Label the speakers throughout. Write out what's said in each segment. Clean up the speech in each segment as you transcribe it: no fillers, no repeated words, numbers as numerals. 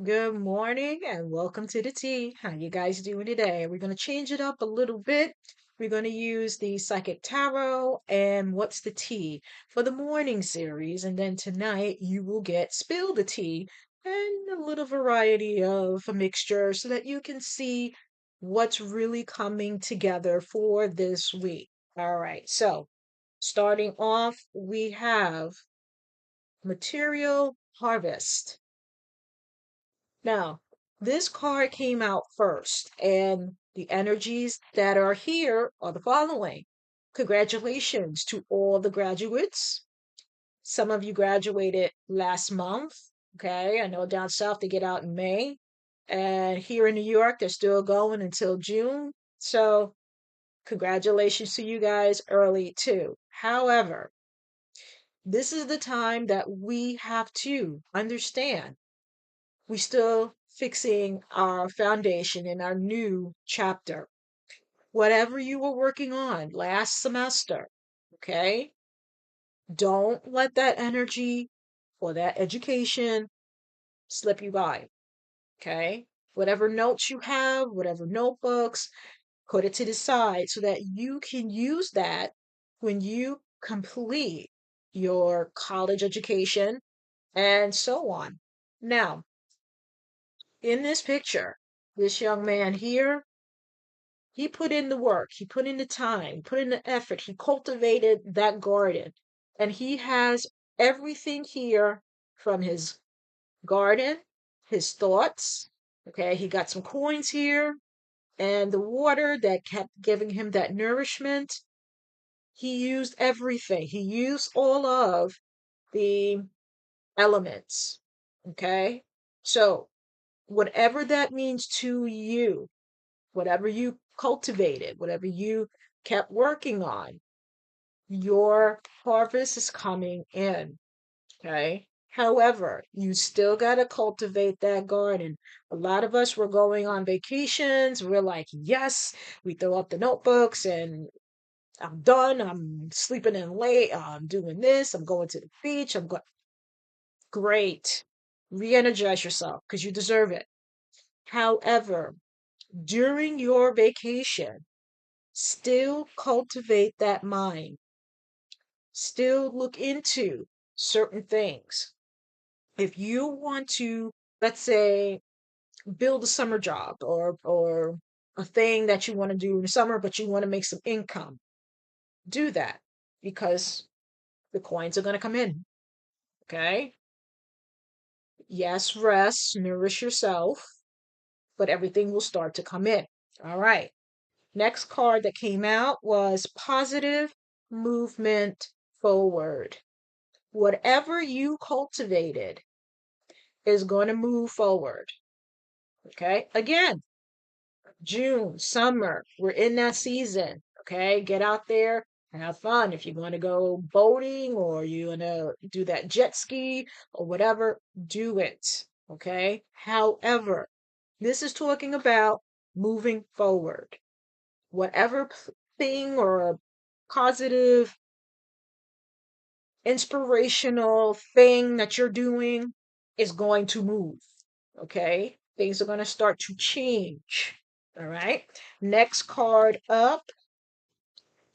Speaker 1: Good morning and welcome to the tea. How you guys doing today? We're going to change it up a little bit. We're going to use the Psychic Tarot and What's the Tea for the morning series. And then tonight you will get Spill the Tea and a little variety of a mixture so that you can see what's really coming together for this week. All right, so starting off, we have Material Harvest. Now, this card came out first, and the energies that are here are the following. Congratulations to all the graduates. Some of you graduated last month. Okay, I know down south they get out in May, and here in New York they're still going until June. So, congratulations to you guys early too. However, this is the time that we have to understand we still fixing our foundation in our new chapter. Whatever you were working on last semester, okay? Don't let that energy or that education slip you by, okay? Whatever notes you have, whatever notebooks, put it to the side so that you can use that when you complete your college education and so on. Now, in this picture, this young man here, he put in the work, he put in the time, put in the effort, he cultivated that garden. And he has everything here from his garden, his thoughts. Okay, he got some coins here, and the water that kept giving him that nourishment. He used everything, he used all of the elements. Okay, so whatever that means to you, whatever you cultivated, whatever you kept working on, your harvest is coming in. Okay. However, you still got to cultivate that garden. A lot of us were going on vacations. We're like, yes, we throw up the notebooks and I'm done. I'm sleeping in late. I'm doing this. I'm going to the beach. I'm going. Great. Re energize yourself because you deserve it. However, during your vacation, still cultivate that mind, still look into certain things. If you want to, let's say, build a summer job or a thing that you want to do in the summer, but you want to make some income, do that because the coins are going to come in. Okay. Yes, rest, nourish yourself, but everything will start to come in. All right. Next card that came out was positive movement forward. Whatever you cultivated is going to move forward. Okay. Again, June, summer, we're in that season. Okay. Get out there and have fun. If you're going to go boating or you're going to do that jet ski or whatever, do it. Okay. However, this is talking about moving forward. Whatever thing or positive, inspirational thing that you're doing is going to move. Okay. Things are going to start to change. All right. Next card up,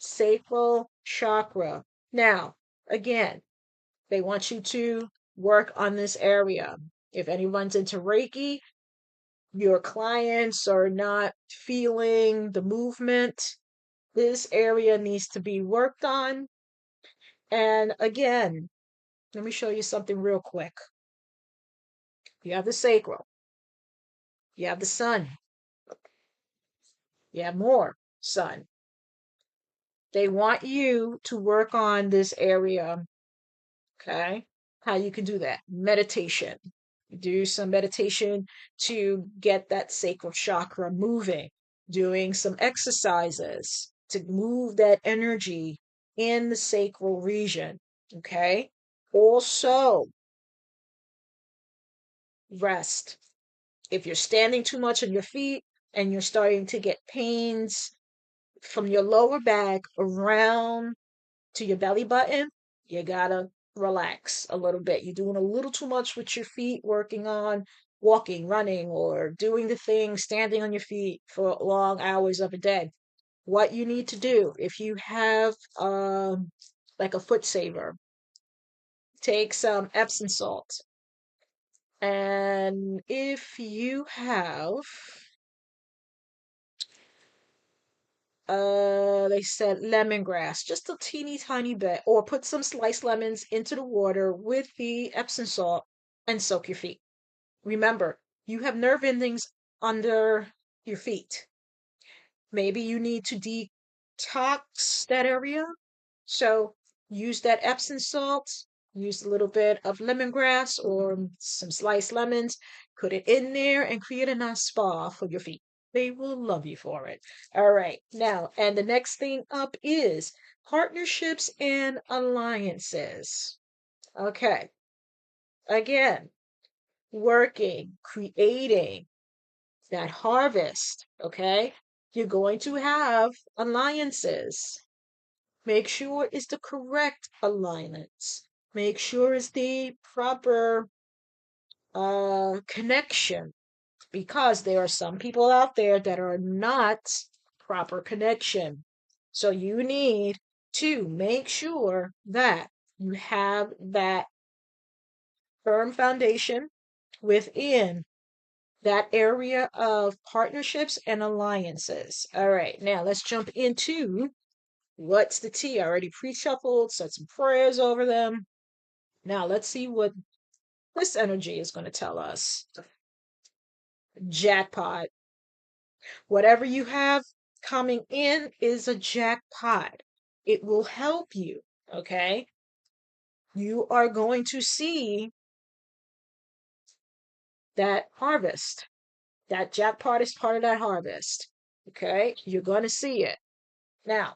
Speaker 1: sacral chakra. Now, again, they want you to work on this area. If anyone's into Reiki, your clients are not feeling the movement, this area needs to be worked on. And again, let me show you something real quick. You have the sacral, you have the sun, you have more sun. They want you to work on this area. Okay. How you can do that? Meditation. Do some meditation to get that sacral chakra moving, doing some exercises to move that energy in the sacral region. Okay. Also, rest. If you're standing too much on your feet and you're starting to get pains from your lower back around to your belly button, you gotta relax a little bit. You're doing a little too much with your feet working on walking, running, or doing the thing, standing on your feet for long hours of a day. What you need to do, if you have like a foot saver, take some Epsom salt. And if you have they said lemongrass, just a teeny tiny bit, or put some sliced lemons into the water with the Epsom salt and soak your feet. Remember, you have nerve endings under your feet. Maybe you need to detox that area. So use that Epsom salt, use a little bit of lemongrass or some sliced lemons, put it in there and create a nice spa for your feet. They will love you for it. All right. Now, and the next thing up is partnerships and alliances. Okay. Again, working, creating that harvest. Okay. You're going to have alliances. Make sure it's the correct alignments. Make sure it's the proper connection, because there are some people out there that are not proper connection. So you need to make sure that you have that firm foundation within that area of partnerships and alliances. All right, now let's jump into what's the tea. I already pre-shuffled, said some prayers over them. Now let's see what this energy is going to tell us. Jackpot. Whatever you have coming in is a jackpot. It will help you, okay? You are going to see that harvest. That jackpot is part of that harvest, okay? You're going to see it. Now,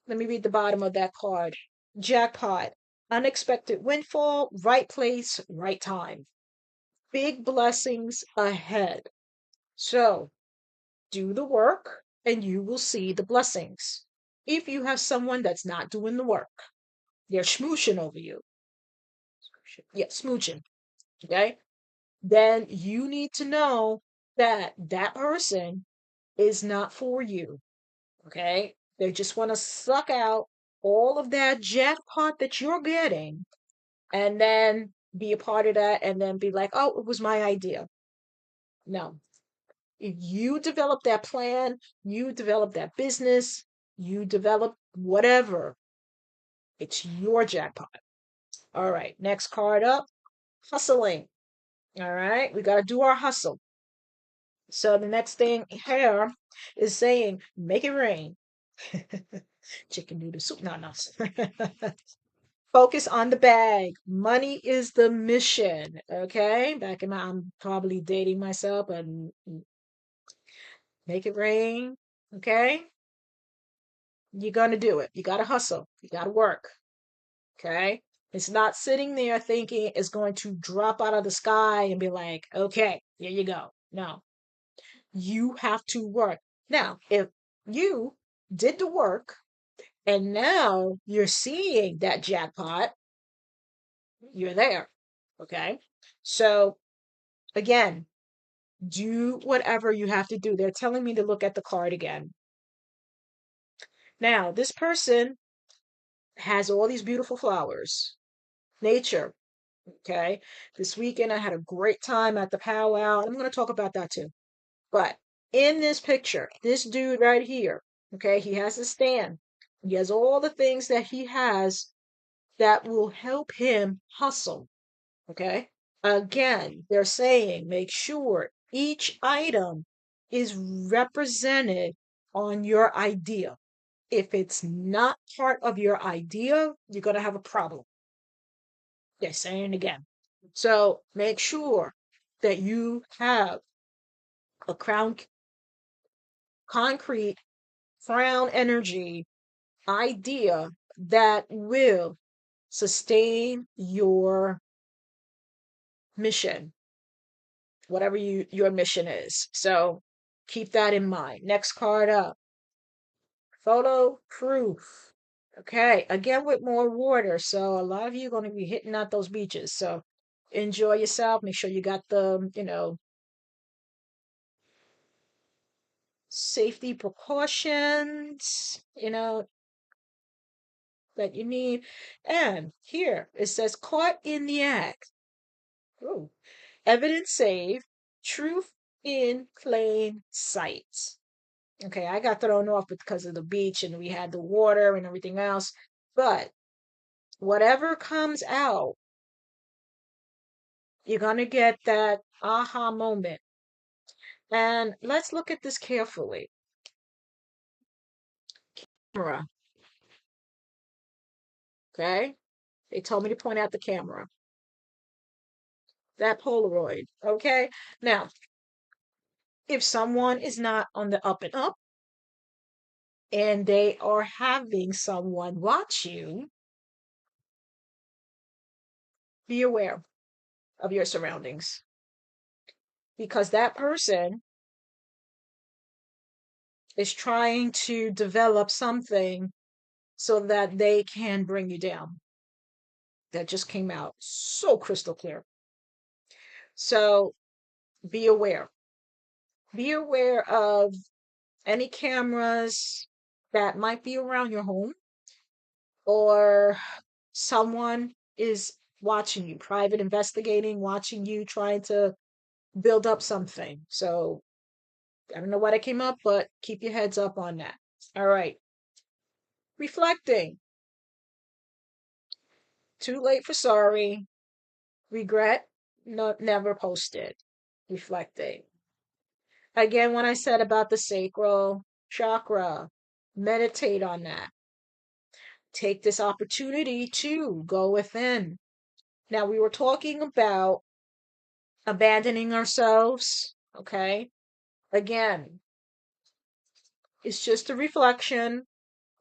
Speaker 1: let me read the bottom of that card. Jackpot. Unexpected windfall, right place, right time. Big blessings ahead. So, do the work and you will see the blessings. If you have someone that's not doing the work, they're smooching over you. Yeah, smooching. Okay. Then you need to know that that person is not for you. Okay. They just want to suck out all of that jackpot that you're getting and then be a part of that and then be like, oh, it was my idea. No, if you develop that plan, you develop that business, you develop whatever, it's your jackpot. All right, next card up, hustling. All right, we got to do our hustle. So the next thing here is saying, make it rain. Chicken noodle soup. No, no. Focus on the bag. Money is the mission. Okay. Back in my, I'm probably dating myself, and make it rain. Okay. You're going to do it. You got to hustle. You got to work. Okay. It's not sitting there thinking it's going to drop out of the sky and be like, okay, here you go. No, you have to work. Now, if you did the work and now you're seeing that jackpot, you're there. Okay. So again, do whatever you have to do. They're telling me to look at the card again. Now, this person has all these beautiful flowers. Nature. Okay. This weekend, I had a great time at the powwow. I'm going to talk about that too. But in this picture, this dude right here, okay, he has a stand. He has all the things that he has that will help him hustle. Okay. Again, they're saying make sure each item is represented on your idea. If it's not part of your idea, you're going to have a problem. They're saying again. So make sure that you have a crown concrete crown energy idea that will sustain your mission, whatever your mission is. So keep that in mind. Next card up, photo proof. Okay, again with more water. So a lot of you are going to be hitting out those beaches. So enjoy yourself. Make sure you got the, safety precautions, that you need. And here it says caught in the act. Ooh. Evidence saved, truth in plain sight. Okay, I got thrown off because of the beach and we had the water and everything else. But whatever comes out, you're going to get that aha moment. And let's look at this carefully. Camera, okay? They told me to point out the camera, that Polaroid, okay? Now, if someone is not on the up and up and they are having someone watch you, be aware of your surroundings because that person is trying to develop something so that they can bring you down. That just came out so crystal clear. So be aware. Be aware of any cameras that might be around your home or someone is watching you, private investigating, watching you, trying to build up something. So I don't know why that came up, but keep your heads up on that. All right. Reflecting. Too late for sorry. Regret. No, never posted. Reflecting. Again, when I said about the sacral chakra, meditate on that. Take this opportunity to go within. Now, we were talking about abandoning ourselves. Okay. Again, it's just a reflection,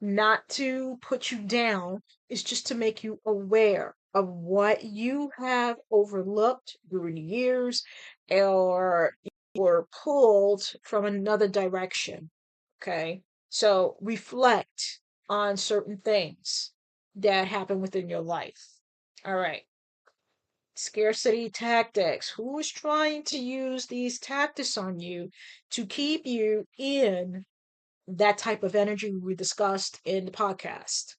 Speaker 1: not to put you down. It's just to make you aware of what you have overlooked during the years or were pulled from another direction. Okay. So reflect on certain things that happen within your life. All right. Scarcity tactics. Who is trying to use these tactics on you to keep you in that type of energy we discussed in the podcast?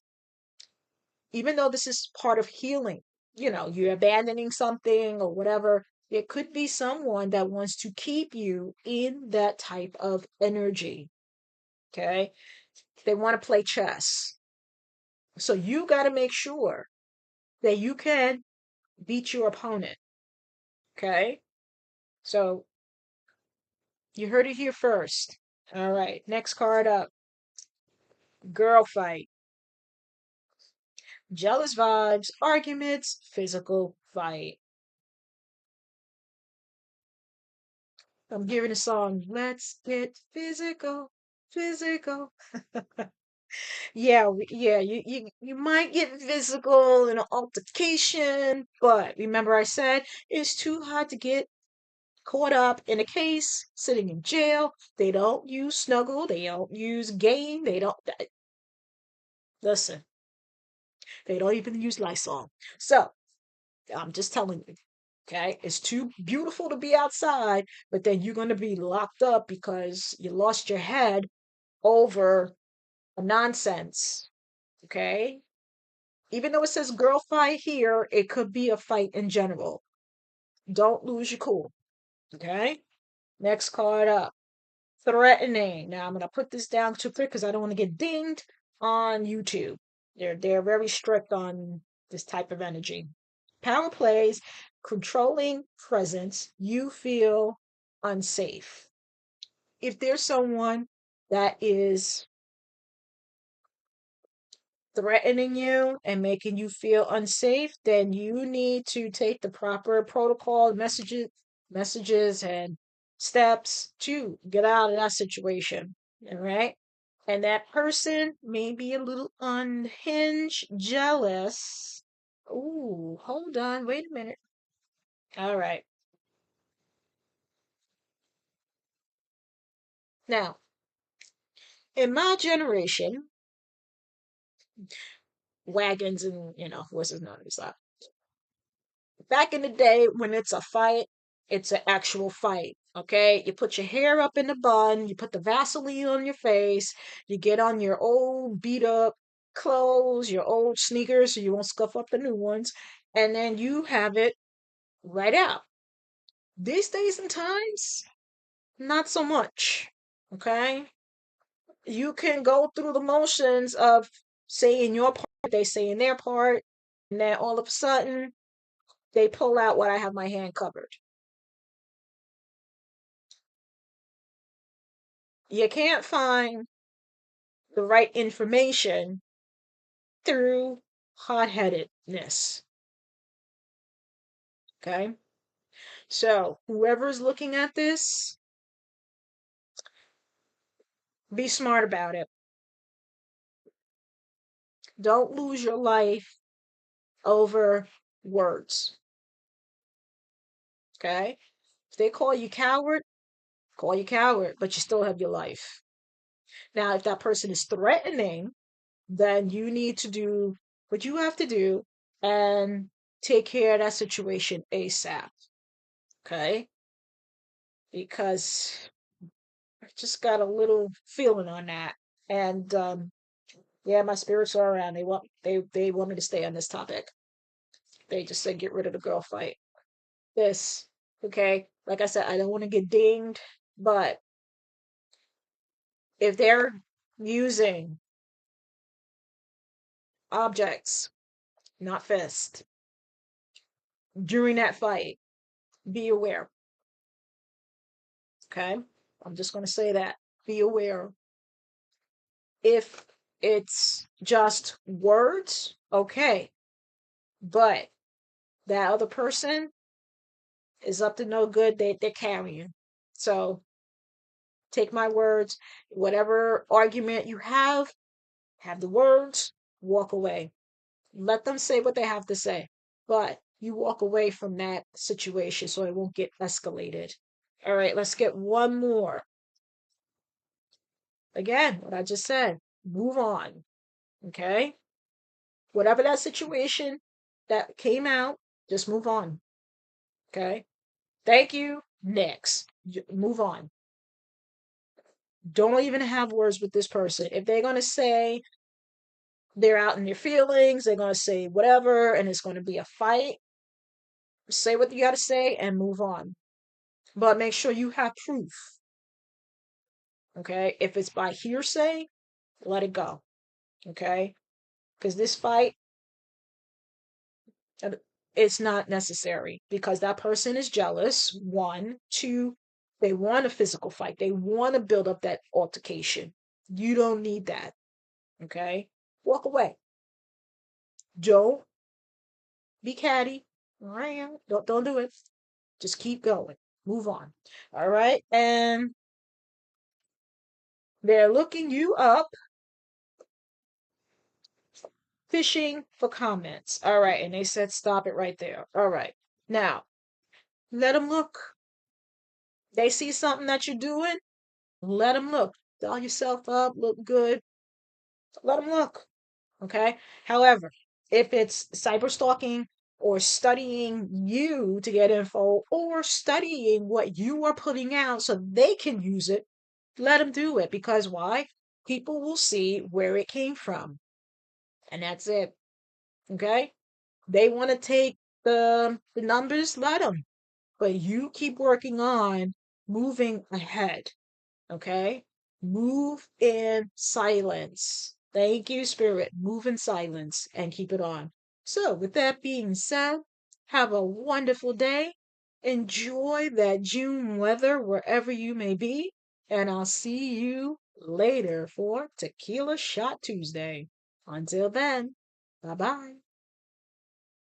Speaker 1: Even though this is part of healing, you're abandoning something or whatever, it could be someone that wants to keep you in that type of energy. Okay. They want to play chess. So you got to make sure that you can beat your opponent. Okay. So you heard it here first. All right. Next card up. Girl fight. Jealous vibes, arguments, physical fight. I'm hearing a song. Let's get physical, physical. Yeah, yeah, you might get physical in an altercation, but remember I said it's too hard to get caught up in a case, sitting in jail. They don't use snuggle, they don't use game, they don't listen, they don't even use Lysol. So I'm just telling you, okay? It's too beautiful to be outside, but then you're gonna be locked up because you lost your head over a nonsense. Okay? Even though it says girl fight here, it could be a fight in general. Don't lose your cool. Okay? Next card up. Threatening. Now I'm gonna put this down too quick because I don't want to get dinged on YouTube. They're very strict on this type of energy. Power plays, controlling presence, you feel unsafe. If there's someone that is threatening you and making you feel unsafe, then you need to take the proper protocol messages and steps to get out of that situation. All right. And that person may be a little unhinged, jealous. Ooh, hold on, wait a minute. All right. Now, in my generation, wagons and horses, not that. Back in the day, when it's a fight, it's an actual fight. Okay, you put your hair up in the bun, you put the Vaseline on your face, you get on your old beat up clothes, your old sneakers, so you won't scuff up the new ones, and then you have it right out. These days and times, not so much. Okay, you can go through the motions of saying your part, they saying their part, and then all of a sudden they pull out what I have my hand covered. You can't find the right information through hot headedness. Okay. So, whoever's looking at this, be smart about it. Don't lose your life over words. Okay. If they call you coward, but you still have your life. Now, if that person is threatening, then you need to do what you have to do and take care of that situation ASAP. Okay. Because I just got a little feeling on that. And yeah, my spirits are around. They want me to stay on this topic. They just said get rid of the girl fight. This, okay? Like I said, I don't want to get dinged, but if they're using objects, not fists, during that fight, be aware. Okay? I'm just gonna say that. Be aware. If it's just words, okay. But that other person is up to no good. They're carrying. So take my words. Whatever argument you have the words, walk away. Let them say what they have to say. But you walk away from that situation so it won't get escalated. All right, let's get one more. Again, what I just said. Move on. Okay? Whatever that situation that came out, just move on. Okay? Thank you. Next. Move on. Don't even have words with this person. If they're going to say they're out in their feelings, they're going to say whatever, and it's going to be a fight, say what you got to say and move on. But make sure you have proof. Okay? If it's by hearsay, let it go. Okay? Because this fight, uh, it's not necessary because that person is jealous. One, two, they want a physical fight. They want to build up that altercation. You don't need that. Okay? Walk away. Don't be catty. Don't do it. Just keep going. Move on. All right. And they're looking you up, fishing for comments. All right. And they said stop it right there. All right. Now, let them look. They see something that you're doing. Let them look. Doll yourself up. Look good. Let them look. Okay. However, if it's cyber stalking or studying you to get info or studying what you are putting out so they can use it, let them do it. Because why? People will see where it came from. And that's it. Okay. They want to take the numbers, let them. But you keep working on moving ahead. Okay? Move in silence. Thank you, Spirit. Move in silence and keep it on. So, with that being said, have a wonderful day. Enjoy that June weather wherever you may be. And I'll see you later for Tequila Shot Tuesday. Until then, bye bye.